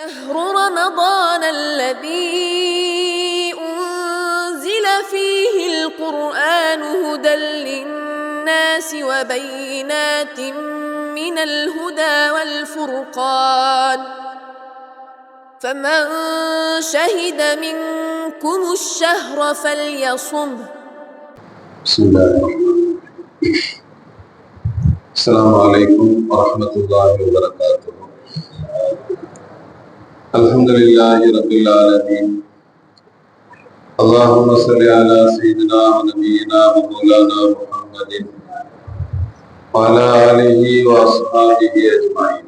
شهر رمضان الذي أنزل فيه القرآن هدى للناس وبينات من الهدى والفرقان فمن شهد منكم الشهر فليصمه. بسم الله الرحمن الرحيم. السلام عليكم ورحمة الله وبركاته. الحمد لله رب العالمين. اللهم صل على سيدنا ونبينا ومولانا محمد وعلى آله وأصحابه أجمعين.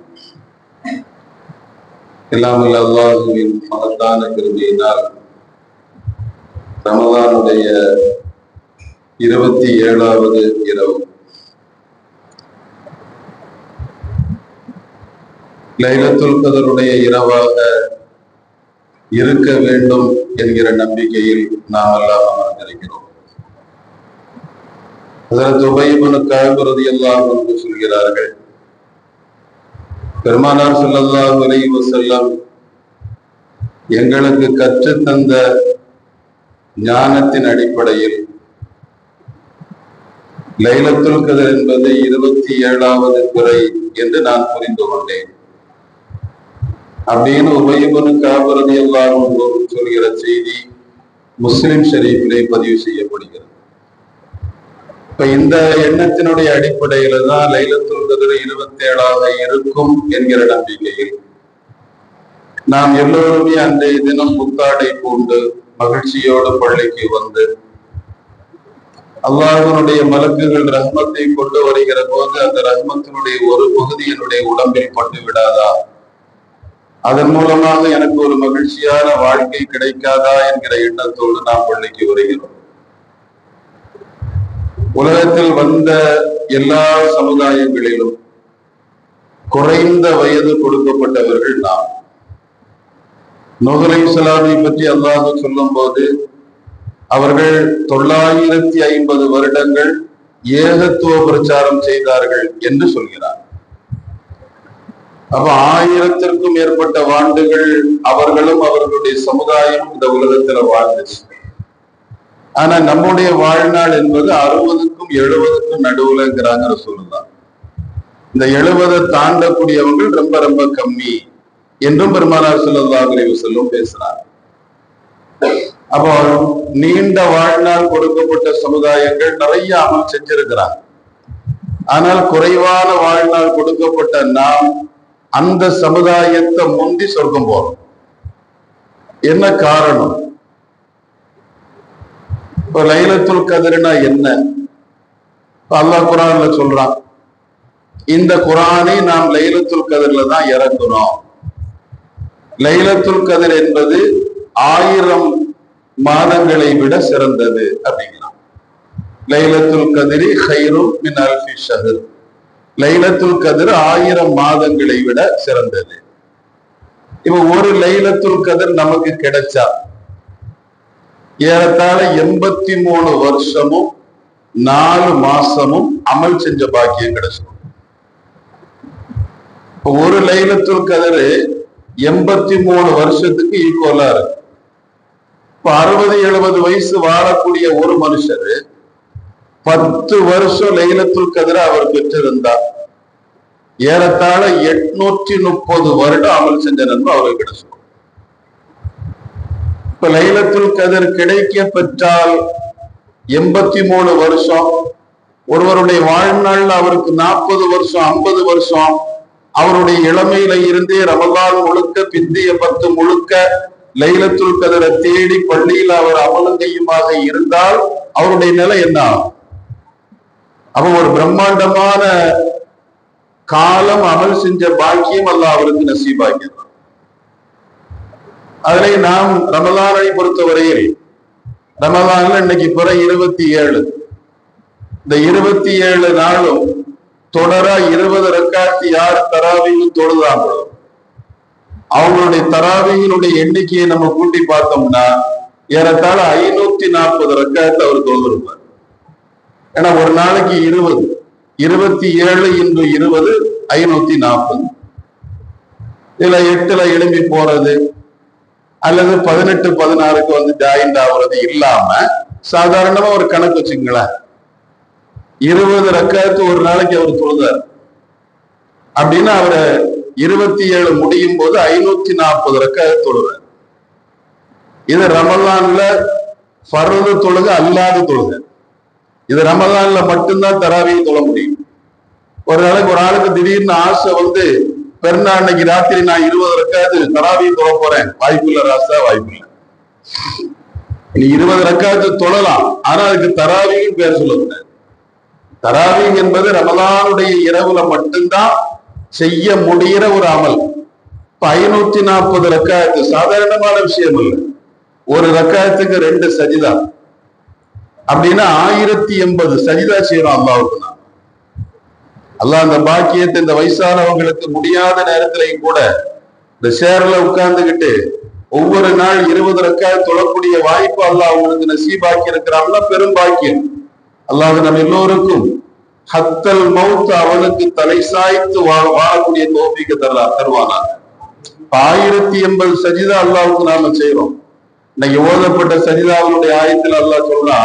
எல்லாம் அல்லாஹ்வின் மகத்தான கிருபையினால் ரமலானுடைய 27வது இரவு லைலத்துல் கதருடைய இரவாக இருக்க வேண்டும் என்கிற நம்பிக்கையில் நாம் எல்லாம் அமர்ந்திருக்கிறோம். ஹஜ்ரத் உபய் இப்னு கஅப் ரலியல்லாஹு அன்ஹு சொல்கிறார்கள், பெருமானார் ஸல்லல்லாஹு அலைஹி வஸல்லம் எங்களுக்கு கற்றுத்தந்த ஞானத்தின் அடிப்படையில் லைலத்துல் கதர் என்பது 27வது பிறை என்று நான் புரிந்து கொண்டேன் அப்படின்னு உபய் இப்னு கஅப் ரலியல்லாஹு அன்ஹு சொல்கிற செய்தி முஸ்லிம் ஷரீஃபிலே பதிவு செய்யப்படுகிறது. இப்ப இந்த எண்ணத்தினுடைய அடிப்படையில தான் லைலத்துல் கத்ர் 27ஆக இருக்கும் என்கிற நம்பிக்கையில் நாம் எல்லோருமே அன்றைய தினம் புத்தாடை பூண்டு மகிழ்ச்சியோடு பள்ளிக்கு வந்து அல்லாஹ்வினுடைய மலக்குகள் ரஹ்மத்தை கொண்டு வருகிற போது அந்த ரஹ்மத்தினுடைய ஒரு பகுதி என்னுடைய உடம்பில் பட்டு விடாதா, அதன் மூலமாக எனக்கு ஒரு மகிழ்ச்சியான வாழ்க்கை கிடைக்காதா என்கிற எண்ணத்தோடு நாம் பள்ளிக்கு வருகிறோம். உலகத்தில் வந்த எல்லா சமுதாயங்களிலும் குறைந்த வயது கொடுக்கப்பட்டவர்கள் நாம். நூஹ் அலைஹிஸ்ஸலாமை பற்றி அல்லாஹ் சொல்லும் போது அவர்கள் 950 வருடங்கள் ஏகத்துவ பிரச்சாரம் செய்தார்கள் என்று சொல்கிறார். அப்ப 1000த்திற்கும் மேற்பட்ட ஆண்டுகள் அவர்களும் அவர்களுடைய சமுதாயம் இந்த உலகத்துல வாழ்ந்துச்சு. ஆனா நம்முடைய வாழ்நாள் என்பது 60க்கும் 70க்கும் நடுவுலங்கிறாங்க சொல்லலாம். இந்த 70 தாண்டக்கூடியவர்கள் ரொம்ப ரொம்ப கம்மி என்றும் பெருமானார் ஸல்லல்லாஹு அலைஹி வஸல்லம் பேசுறாங்க. அப்போ நீண்ட வாழ்நாள் கொடுக்கப்பட்ட சமுதாயங்கள் நிறைய அமல் செஞ்சிருக்கிறாங்க. ஆனால் குறைவான வாழ்நாள் கொடுக்கப்பட்ட நாம் அந்த சமுதாயத்தை முந்தி சொர்க்கம் போறோம். என்ன காரணம்? இப்ப லைலத்துல் கத்ர்னா என்ன? அல்லாஹ் குர்ஆன்ல சொல்றான், இந்த குர்ஆனை நாம் லைலத்துல் கத்ர்ல தான் இறக்குறோம். லைலத்துல் கத்ர் என்பது 1000 மாதங்களை விட சிறந்தது அப்படிங்கிறான். லைலத்துல் கத்ரி கைரும் மின் அல்ஃபி ஷஹர். லைலத்துல் கத்ர் 1000 மாதங்களை விட சிறந்தது. இப்ப ஒரு லைலத்துல் கத்ர் நமக்கு கிடைச்சா ஏறத்தாழ 83 வருஷமும் 4 மாசமும் அமல் செஞ்ச பாக்கியம் கிடைச்சிடும். ஒரு லைலத்துல் கத்ர் 83 வருஷத்துக்கு ஈக்குவலா இருக்கு. இப்ப 60-70 வயசு வாழக்கூடிய ஒரு மனுஷர் 10 வருஷம் லைலத்துல் கத்ர் அவர் பெற்றிருந்தார் ஏறத்தாழ 830 வருடம் அமல் செஞ்ச நன்மை அவருக்கு கிடைச்சிடும். இப்ப லைலத்துல் கத்ர் கிடைக்க பெற்றால் 83 வருஷம், ஒருவருடைய வாழ்நாள்ல அவருக்கு 40 வருஷம் 50 வருஷம் அவருடைய இளமையில இருந்தே ரமலான் முழுக்க பிந்திய 10 முழுக்க லைலத்துல் கத்ரை தேடி பள்ளியில் அவர் அமலங்கையுமாக இருந்தால் அவருடைய நிலை என்ன ஆகும்? அவன் ஒரு பிரம்மாண்டமான காலம் அமல் செஞ்ச பாக்கியம் அல்லாஹ் அவருக்கு நசீபாக்கிறான். அதிலே நாம் ரமலானை பொறுத்தவரையில் ரமலான்ல இன்னைக்கு பிற 27, இந்த 27 நாளும் தொடரா 20 ரக்காத்து யார் தராவீஹ் தொழுதாங்களோ அவங்களுடைய தராவீஹினுடைய எண்ணிக்கையை நம்ம கூட்டி பார்த்தோம்னா ஏறத்தாழ 540 ரக்காத்து அவர் தொழுதிருப்பார். ஏன்னா ஒரு நாளைக்கு 20, 27 × 20 540. இதுல 8ல எழும்பி போறது அல்லது 18, 16க்கு வந்து ஜாயிண்ட் ஆகுறது இல்லாம சாதாரணமா ஒரு கணக்கு வச்சுங்களேன். 20 ரக்காத்து ஒரு நாளைக்கு அவர் தொழுதார் அப்படின்னா அவரை 27 முடியும் போது 540 ரக்காத்து தொழுறார். இது ரமலான்ல ஃபர்து தொழுகை அல்லாத தொழுகை. இது ரமலான்ல மட்டும்தான் தராவியை தொழ முடியும். ஒரு நாளைக்கு ஒரு ஆளுக்கு திடீர்னு ஆசை வந்து பெருநாள் அன்னைக்கு ராத்திரி நான் 20 ரக்காத்து தராவியை தொழ போறேன், வாய்ப்பில்லை ராசா, வாய்ப்பில்லை. இனி 20 ரக்காத்து தொழலாம், ஆனா அதுக்கு தராவியும் பேர் சொல்லக்கூடாது. தராவி என்பது ரமலானுடைய இரவுல மட்டும்தான் செய்ய முடிகிற ஒரு அமல். இப்ப 540 ரக்காத்து சாதாரணமான விஷயம் இல்லை. ஒரு ரக்காத்துக்கு 2 சஜிதா அப்படின்னா 1080 சஜிதா செய்யறோம் அல்லாவுக்கு. நான் அல்லாஹ் அந்த பாக்கியத்தை இந்த வயசானவங்களுக்கு முடியாத நேரத்திலையும் கூட இந்த சேர்ல உட்கார்ந்துகிட்டு ஒவ்வொரு நாள் 20 ரக்காத் தொழக்கூடிய வாய்ப்பு அல்லாஹ் அவங்களுக்கு நசீபாக்கி இருக்கிறாங்கன்னா பெரும் பாக்கியம். அல்லாஹ் நம்ம எல்லோருக்கும் ஹத்தல் மௌத் அவனுக்கு தலை சாய்த்து வாழக்கூடிய தௌஃபீக தருவானா. 1080 சஜிதா அல்லாஹ்வுக்கு நாம செய்யறோம். இன்னைக்கு ஓதப்பட்ட சஜிதாவுடைய ஆயத்தில் அல்லாஹ் சொல்றா,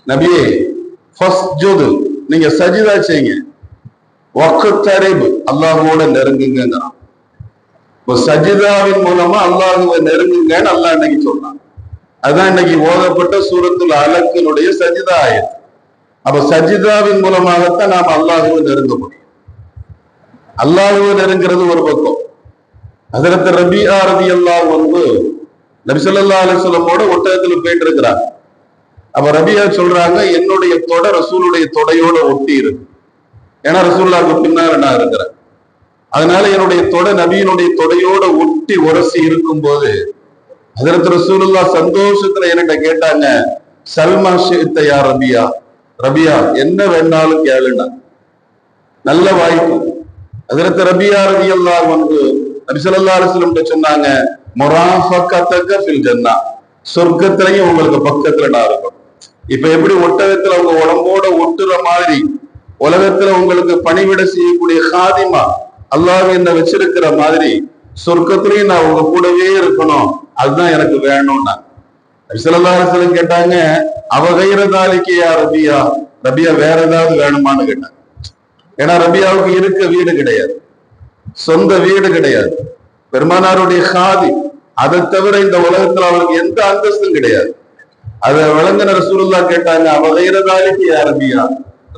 நபியே ஃபஸ்ஜுது, நீங்க சஜிதா செய்யுங்க, வக்தரிப், அல்லாஹ்வோட நெருங்குங்கிறான். சஜிதாவின் மூலமா அல்லாஹ்வை நெருங்குங்கன்னு அல்லாஹ் இன்னைக்கு சொல்றான். அதுதான் இன்னைக்கு ஓதப்பட்ட சூரத்துல் அலக்கினுடைய சஜிதா ஆயத். அப்ப சஜிதாவின் மூலமாகத்தான் நாம் அல்லாஹ்வை நெருங்க முடியும். அல்லாஹ்வை நெருங்கிறது ஒரு பக்கம். ஹஜ்ரத் ரபியா ரலியல்லாஹு அன்ஹு நபி ஸல்லல்லாஹு அலைஹி வஸல்லமோட ஒட்டகத்துல போயிட்டு இருக்கிறாங்க. அப்ப ரபியா சொல்றாங்க, என்னுடைய தொடை ரசூலுடைய தொடையோட ஒட்டி இருக்கு. ஏன்னா ரசூலுல்லாஹ்வுக்கு பின்னால நான் இருக்கிறேன், அதனால என்னுடைய தொடை நபியினுடைய தொடையோட ஒட்டி உரசி இருக்கும் போது ஹஜ்ரத் ரசூலுல்லாஹ் சந்தோஷத்துல என்கிட்ட கேட்டாங்க, சல்மா ஷித்த யா ரபியா, ரபியா என்ன வேணாலும் கேளுனா. நல்ல வாய்ப்பு. ஹஜ்ரத் ரபியா ரலியல்லாஹு அன்ஹு நபி ஸல்லல்லாஹு அலைஹி வஸல்லம் சொன்னாங்க, முராஃபகதக ஃபில் ஜன்னah, சொர்க்கத்திலையும் உங்களுக்கு பக்கத்துல நான் இருக்கணும். இப்ப எப்படி ஒட்டகத்துல உங்க உடம்போட ஒட்டுற மாதிரி உலகத்துல உங்களுக்கு பணிவிட செய்யக்கூடிய ஹாதிமா அல்லாஹ் என்ன வச்சிருக்கிற மாதிரி சொர்க்கத்திலையும் நான் உங்க கூடவே இருக்கணும், அதுதான் எனக்கு வேணும்னா. நபி ஸல்லல்லாஹு அலைஹி வஸல்லம் கேட்டாங்க, அவகைரதாலிக்கு யா ரபியா, ரபியா வேற ஏதாவது வேணுமான்னு கேட்டாங்க. ஏன்னா ரபியாவுக்கு இருக்க வீடு கிடையாது, சொந்த வீடு கிடையாது, பெருமானாருடைய ஹாதி, அதை தவிர இந்த உலகத்துல அவருக்கு எந்த அந்தஸ்தும் கிடையாது. அதை விளங்கின ரசூலுல்லாஹ் கேட்டாங்க, அவகைரதாலிக்கு யா ரபியா,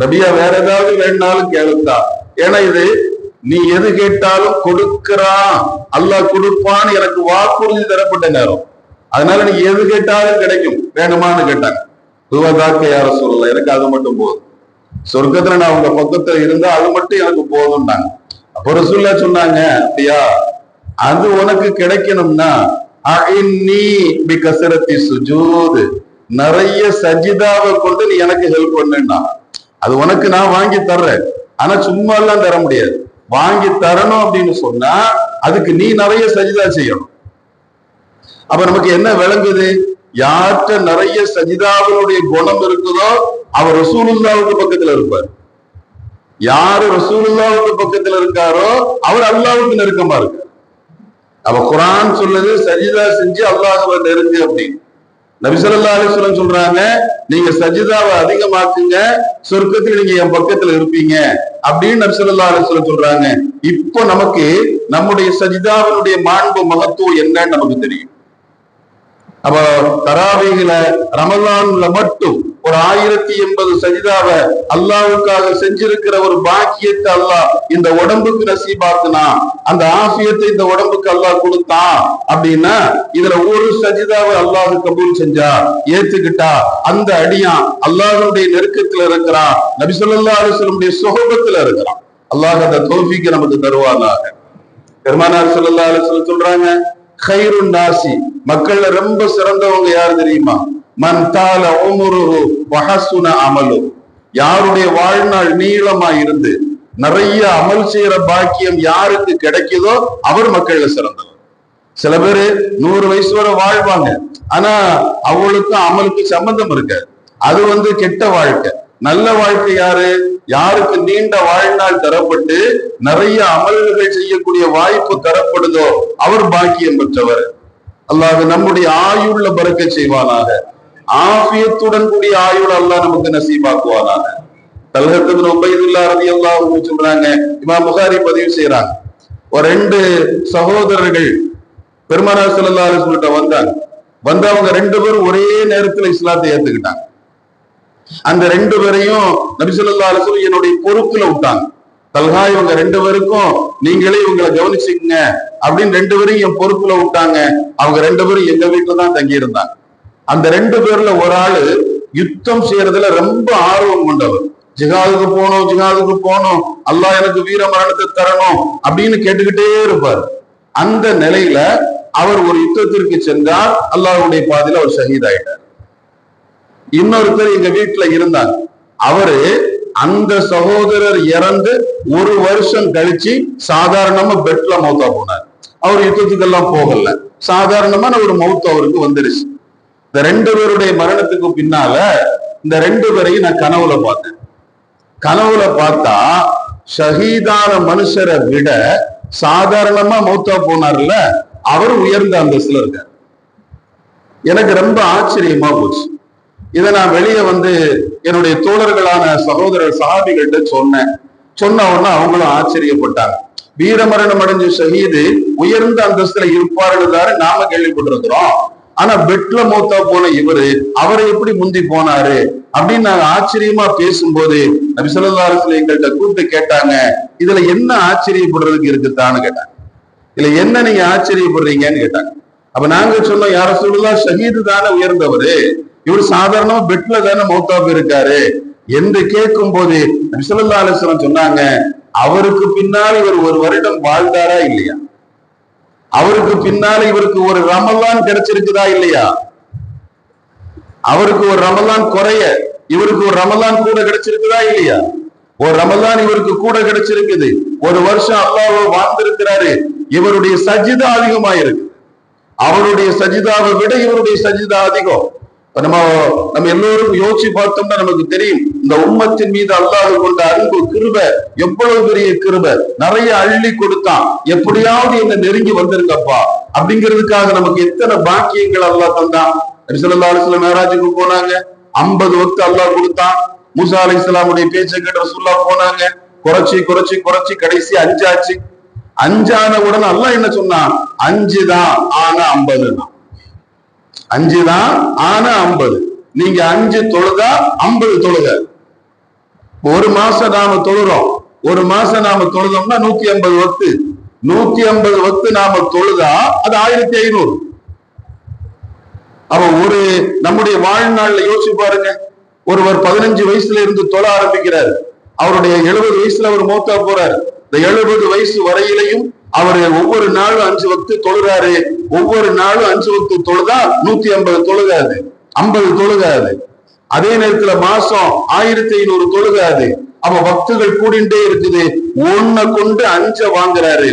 ரபியா வேற ஏதாவது வேணாலும் கேளுத்தா. ஏன்னா இது நீ எது கேட்டாலும் கொடுக்கிறான், அல்லாஹ் கொடுப்பான்னு எனக்கு வாக்குறுதி தரப்பட்ட நேரம், அதனால நீ எது கேட்டாலும் கிடைக்கும், வேணுமான்னு கேட்டாங்க. துவதாக்க யா ரசூலுல்லாஹ், எனக்கு அது மட்டும் போதும், சொர்க்கத்துல நான் உங்க பக்கத்துல இருந்தா அது மட்டும் எனக்கு போதும்னாங்க. அப்போ ரசூலுல்லாஹ் சொன்னாங்க, அப்படியா, அது உனக்கு கிடைக்கணும்னா அஇன்னி பிகஸரத்தி சுஜூத், நிறைய சஜிதாவை கொண்டு நீ எனக்கு ஹெல்ப் பண்ணுன்னா. அது உனக்கு நான் வாங்கி தர்றேன், ஆனா சும்மா எல்லாம் தர முடியாது. வாங்கி தரணும் அப்படின்னு சொன்னா அதுக்கு நீ நிறைய சஜிதா செய்யணும். அப்ப நமக்கு என்ன விளங்குது, யார்கிட்ட நிறைய சஜிதாவினுடைய குணம் இருக்குதோ அவர் ரசூலுல்லாஹ்வுக்கு பக்கத்துல இருப்பார். யாரு ரசூலுல்லாஹ்வுக்கு பக்கத்துல இருக்காரோ அவர் அல்லாஹ்வுக்கு நெருக்கமா இருக்கார். அப்ப குர்ஆன் சொல்லுது சஜிதா செஞ்சு அல்லாஹ்வை நெருங்கு அப்படின்னு. நபி ஸல்லல்லாஹு அலைஹி வஸல்லம் சொல்றாங்க, நீங்க சஜிதாவை அதிகமாக்குங்க, சொர்க்கத்தில் நீங்க என் பக்கத்துல இருப்பீங்க அப்படின்னு நபி ஸல்லல்லாஹு அலைஹி வஸல்லம் சொல்றாங்க. இப்போ நமக்கு நம்முடைய சஜிதாவினுடைய மாண்பு மகத்துவம் என்னன்னு நமக்கு தெரியும். அப்ப தராவீஹ்ல ரமலான்ல மட்டும் ஒரு 1080 சஜிதாவை அல்லாஹ்வுக்காக செஞ்சிருக்கிற ஒரு பாக்கியத்தை அல்லாஹ் இந்த உடம்புக்கு நசீபாக்குனா, அந்த ஆஃபியத்தை இந்த உடம்புக்கு அல்லாஹ் கொடுத்தான் அப்படின்னா இதுல ஒரு சஜிதாவை அல்லாஹ் கபூல் செஞ்சா, ஏத்துக்கிட்டா, அந்த அடியான் அல்லாஹ்வுடைய நெருக்கத்துல இருக்கிறான், நபி ஸல்லல்லாஹு அலைஹி வஸல்லம் சுஹபத்துல இருக்கிறான். அல்லாஹ் அந்த தௌஃபீக்கை நமக்கு தருவானாக. பெருமானார் ஸல்லல்லாஹு அலைஹி வஸல்லம் சொல்றாங்க, கைருன் நாசி, மக்கள்ல ரொம்ப சிறந்தவங்க யாரு தெரியுமா, மன் தால உம்ருஹு வஹசுன அமலுஹு, யாருடைய வாழ்நாள் நீளமா இருந்து நிறைய அமல் செய்யற பாக்கியம் யாருக்கு கிடைக்குதோ அவர் மக்கள்ல சிறந்தவர். சில பேரு 100 வயசு வரை வாழ்வாங்க, ஆனா அவளுக்கும் அமலுக்கு சம்பந்தம் இருக்காது, அது கெட்ட வாழ்க்கை. நல்ல வாழ்க்கை யாரு? யாருக்கு நீண்ட வாழ்நாள் தரப்பட்டு நிறைய அமல்கள் செய்யக்கூடிய வாய்ப்பு தரப்படுதோ அவர் பாக்கியம் பெற்றவர். அல்லாஹ் நம்முடைய ஆயுள்ல பறக்க செய்வானாக. ஆஃபியத்துடன் கூடிய ஆயுள் அல்லாஹ் நமக்கு நசீபாக்குவானாக. தல்ஹத் இப்னு உபைதுல்லாஹ் ரலியல்லாஹு அன்ஹு சொல்றாங்க, இமாம் புகாரி பதிவு செய்யறாங்க, ஒரு 2 சகோதரர்கள் பெருமானார் ஸல்லல்லாஹு அலைஹி வஸல்லம் வந்தாங்க. அவங்க 2 பேரும் ஒரே நேரத்துல இஸ்லாத்தை ஏத்துக்கிட்டாங்க. அந்த 2 பேரையும் நபி ஸல்லல்லாஹு அலைஹி வஸல்லம் என்னுடைய பொறுப்புல விட்டாங்க. தல்ஹா, இவங்க 2 பேருக்கும் நீங்களே இவங்களை கவனிச்சுக்கங்க அப்படின்னு 2 பேரையும் என் பொறுப்புல விட்டாங்க. அவங்க 2 பேரும் எங்க வீட்டுல தான் தங்கி இருந்தாங்க. அந்த 2 பேர்ல ஒரு ஆளு யுத்தம் செய்யறதுல ரொம்ப ஆர்வம் கொண்டவர். ஜிஹாதுக்கு போகணும், அல்லாஹ் எனக்கு வீர மரணத்தை தரணும் அப்படின்னு கேட்டுக்கிட்டே இருப்பார். அந்த நிலையில அவர் ஒரு யுத்தத்திற்கு சென்றார். அல்லாஹ்வுடைய பாதையில அவர் ஷஹீத் ஆயிட்டார். இன்னொருத்தர் எங்க வீட்டுல இருந்தாங்க. அவரு அந்த சகோதரர் இறந்து 1 வருஷம் கழிச்சு சாதாரணமா பெட்ல மௌத்தா போனார். அவர் யுத்தத்துக்கெல்லாம் போகல, சாதாரணமான ஒரு மௌத்து அவருக்கு வந்துருச்சு. இந்த 2 பேருடைய மரணத்துக்கு பின்னால இந்த 2 பேரையும் நான் கனவுல பார்த்தேன். கனவுல பார்த்தா ஷஹீதான மனுஷரை விட சாதாரணமா மௌத்தா போனார்ல அவர் உயர்ந்த அந்தஸ்துல இருக்கார். எனக்கு ரொம்ப ஆச்சரியமா போச்சு. இதை நான் வெளியே வந்து என்னுடைய தோழர்களான சகோதரர் சஹாபிகள்கிட்ட சொன்ன உடனே அவங்களும் ஆச்சரியப்பட்டாங்க. வீரமரணம் அடைஞ்ச ஷஹீது உயர்ந்த அந்தஸ்துல இருப்பாருன்னு தானே நாம கேள்விப்பட்டிருக்கிறோம். ஆனா பெட்ல மௌத்தா போன இவரு அவரை எப்படி முந்தி போனாரு அப்படின்னு நாங்க ஆச்சரியமா பேசும்போது நபி ஸல்லல்லாஹு அலைஹி வஸல்லம் எங்கள்கிட்ட கூப்பிட்டு கேட்டாங்க, இதுல என்ன ஆச்சரியப்படுறதுக்கு இருக்குதான்னு கேட்டாங்க. இதுல என்ன நீங்க ஆச்சரியப்படுறீங்கன்னு கேட்டாங்க. அப்ப நாங்க சொன்னோம், யார சொல்லலாம், ஷஹீது தானே உயர்ந்தவரு, இவர் சாதாரணமா பெட்ல தானே மௌத்தா போயிருக்காரு என்று கேட்கும் போது நபி ஸல்லல்லாஹு அலைஹி வஸல்லம் சொன்னாங்க, அவருக்கு பின்னால் இவர் 1 வருடம் வாழ்ந்தாரா இல்லையா? அவருக்கு பின்னால இவருக்கு ஒரு ரமலான் கிடைச்சிருக்குதா இல்லையா? அவருக்கு ஒரு ரமலான் குறைய இவருக்கு ஒரு ரமலான் கூட கிடைச்சிருக்குதா இல்லையா? ஒரு ரமலான் இவருக்கு கூட கிடைச்சிருக்குது. 1 வருஷம் அல்லாஹ்வை வாழ்ந்திருக்கிறாரு. இவருடைய சஜிதா அதிகமாயிருக்கு. அவருடைய சஜிதாவை விட இவருடைய சஜிதா அதிகம். நம்ம எல்லோரும் யோசிச்சு பார்த்தோம்னா நமக்கு தெரியும், இந்த உம்மத்தின் மீது அல்லாஹ் கொண்ட அன்பு கிருபை எவ்வளவு பெரிய கிருபை. நிறைய அள்ளி கொடுத்தான், எப்படியாவது என்ன நெருங்கி வந்திருங்கப்பா அப்படிங்கிறதுக்காக நமக்கு எத்தனை பாக்கியங்கள் அல்லாஹ் தந்தான். நபி ஸல்லல்லாஹு அலைஹி வஸல்லம் மேராஜுக்கு போனாங்க, 50 வக்த் அல்லாஹ் கொடுத்தான். மூசா அலைஹிஸ்ஸலாமுடைய பேச்சை கேட்டு ரசூலுல்லாஹ் போனாங்க, குறைச்சி கடைசி 5 ஆச்சு. 5 ஆன உடனே அல்லாஹ் என்ன சொன்னான், 5 தான் ஆனா 50 தான். 5 தான் ஆனா 50. நீங்க 5 தொழுதா 50 தொழுக. 1 மாசம் நாம தொழுறோம், 1 மாசம் நாம தொழுதோம்னா 150 வக்து. 150 வக்து நாம தொழுதா அது 1500. அப்ப நம்முடைய வாழ்நாள்ல யோசிச்சு பாருங்க, ஒருவர் 15 வயசுல இருந்து தொழ ஆரம்பிக்கிறார். அவருடைய 70 வயசுல அவர் மௌத்தா போறார். இந்த 70 வயசு வரையிலையும் அவர் ஒவ்வொரு நாளும் 5 வக்து தொழுறாரு. ஒவ்வொரு நாளும் 5 வக்து தொழுதா 150 தொழுகாது, 50 தொழுகாது. அதே நேரத்துல மாசம் 1500 தொழுகாது. அப்ப வக்துகள் கூடிண்டே இருக்குது. 1 கொண்டு 5 வாங்குறாரு,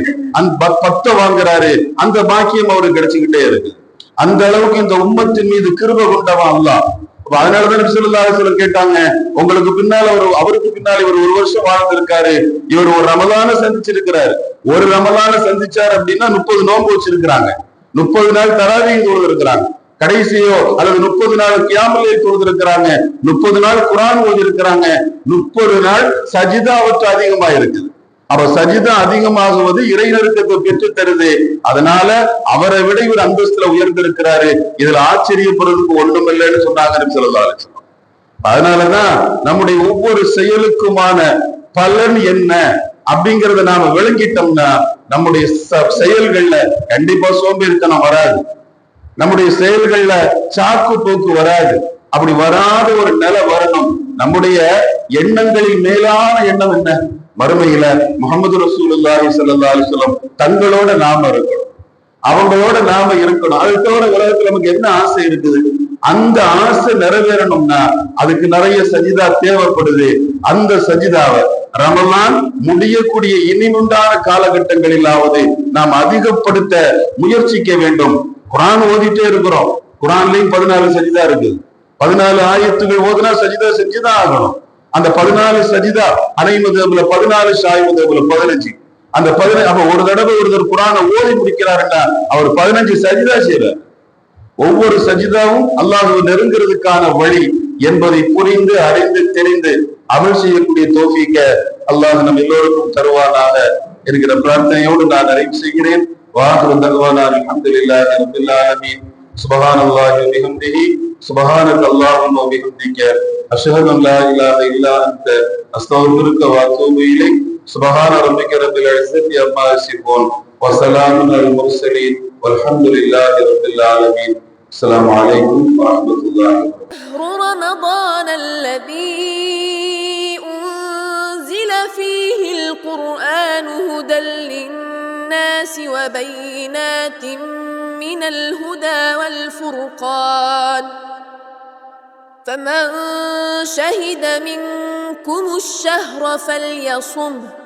10 வாங்குறாரு. அந்த பாக்கியம் அவருக்கு கிடைச்சுக்கிட்டே இருக்கு. அந்த அளவுக்கு இந்த உம்மத்தின் மீது கிருபை கொண்டவன் அல்லாஹ். அதனாலதான் நபி ஸல்லல்லாஹு அலைஹி வஸல்லம் கேட்டாங்க, உங்களுக்கு பின்னால அவருக்கு பின்னால இவர் 1 வருஷம் வாழ்ந்திருக்காரு, இவர் ஒரு ரமலான சந்திச்சிருக்கிறாரு. ஒரு ரமலான சந்திச்சார் அப்படின்னா 30 நோன்பு வச்சிருக்கிறாங்க, 30 நாள் தராவீஹ் தொழுது இருக்கிறாங்க, கடைசியோ அல்லது 30 நாள் கியாமுல் லைல் தொழுது இருக்கிறாங்க, 30 நாள் குர்ஆன் ஓதி இருக்கிறாங்க, 30 நாள் சஜிதாவுக்கு அதிகமா இருக்குது. அப்ப சஜிதா அதிகமாகுவது இறை நெருக்கத்தை பெற்று தருது. அதனால அவரை விட இவர் அந்தஸ்துல உயர்ந்திருக்கிறாரு. இதுல ஆச்சரியப்படுறதுக்கு ஒன்றும் இல்லைன்னு சொன்னாங்க நபி ஸல்லல்லாஹு அலைஹி வஸல்லம். அதனாலதான் நம்முடைய ஒவ்வொரு செயலுக்குமான பலன் என்ன அப்படிங்கறத நாம விளங்கிட்டோம்னா நம்முடைய செயல்கள்ல கண்டிப்பா சோம்பேறித்தனம் வராது, நம்முடைய செயல்கள்ல சாக்கு போக்கு வராது. அப்படி வராத ஒரு நிலை வரணும். நம்முடைய எண்ணங்களில் மேலான எண்ணம் என்ன? மறுமையில முஹம்மது ரசூலுல்லாஹி ஸல்லல்லாஹு அலைஹி வஸல்லம் தங்களோட நாம இருக்கணும், அவங்களோட நாம இருக்கணும். அது தவிர உலகத்துல நமக்கு என்ன ஆசை இருக்குது? அந்த ஆசை நிறைவேறணும்னா அதுக்கு நிறைய சஜிதா தேவைப்படுது. அந்த சஜிதாவை ரமலான் முடியக்கூடிய இனிமுண்டான காலகட்டங்களிலாவது நாம் அதிகப்படுத்த முயற்சிக்க வேண்டும். குர்ஆன் ஓதிட்டே இருக்கிறோம், குர்ஆன்லயும் 14 சஜிதா இருக்கு. 14 ஆயத்துகள் ஓதுனா சஜிதா செஞ்சுதான் ஆகணும். அந்த 14 சஜிதா ஹனஃபி மதுஹப்ல 14, ஷாஃபி மதுஹப்ல 15. அந்த 15 அப்ப ஒரு தடவை ஒருத்தர் குர்ஆனை ஓதி முடிக்கிறாருன்னா அவர் 15 சஜிதா செய்றார். ஒவ்வொரு சஜிதாவும் அல்லாஹ்வை நெருங்கிறதுக்கான வழி என்பதை புரிந்து அறிந்து தெரிந்து அமல் செய்யக்கூடிய தௌஃபீக அல்லாஹ் நம் எல்லோருக்கும் தருவானாக என்கிற பிரார்த்தனையோடு நான் நிறைவு செய்கிறேன். வாஹிரு தஅவானா அல்ஹம்துலில்லாஹி ரப்பில் ஆலமீன். சுப்ஹானல்லாஹி வ பிஹம்திஹி சுப்ஹானக அல்லாஹும்ம வ பிஹம்திக அஷ்ஹது அன் லா இலாஹா இல்லா அன்த அஸ்தக்ஃபிருக வ அத்தூபு இலைக். சுப்ஹான ரப்பிக ரப்பில் இஸ்ஸத்தி அம்மா யசிஃபூன் வ ஸலாமுன் அலல் முர்ஸலீன் வல்ஹம்துலில்லாஹி ரப்பில் ஆலமீன். السلام عليكم ورحمة الله وبركاته. رمضان الذي أنزل فيه القرآن هدى للناس وبينات من الهدى والفرقان فمن شهد منكم الشهر فليصمه